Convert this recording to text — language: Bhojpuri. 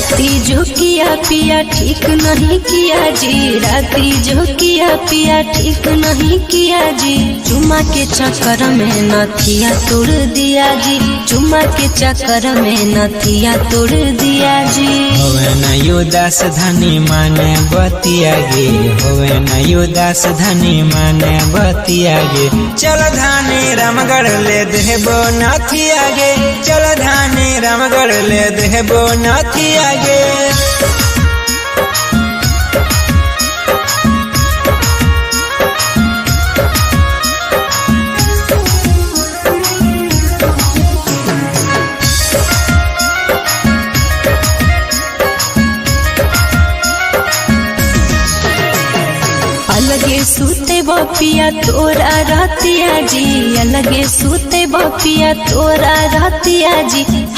राती जो किया पिया ठीक नहीं किया जी, राती जो किया पिया ठीक नहीं किया जी। चुम्मा के चक्कर में नथिया तोड़ दिया जी, चुम्मा के चक्कर में नथिया तोड़ दिया जी। होवे न उदास धनी माने बतिया गे, होवे न उदास धनी माने बतिया गे। चल धानी रामगढ़ ले देबो नथिया गे, चल धानी रामगढ़ ले देबो नथिया गे। अलगे सूते बपिया तोरा रातिया जी, अलगे सूते बपिया तोरा रातिया जी।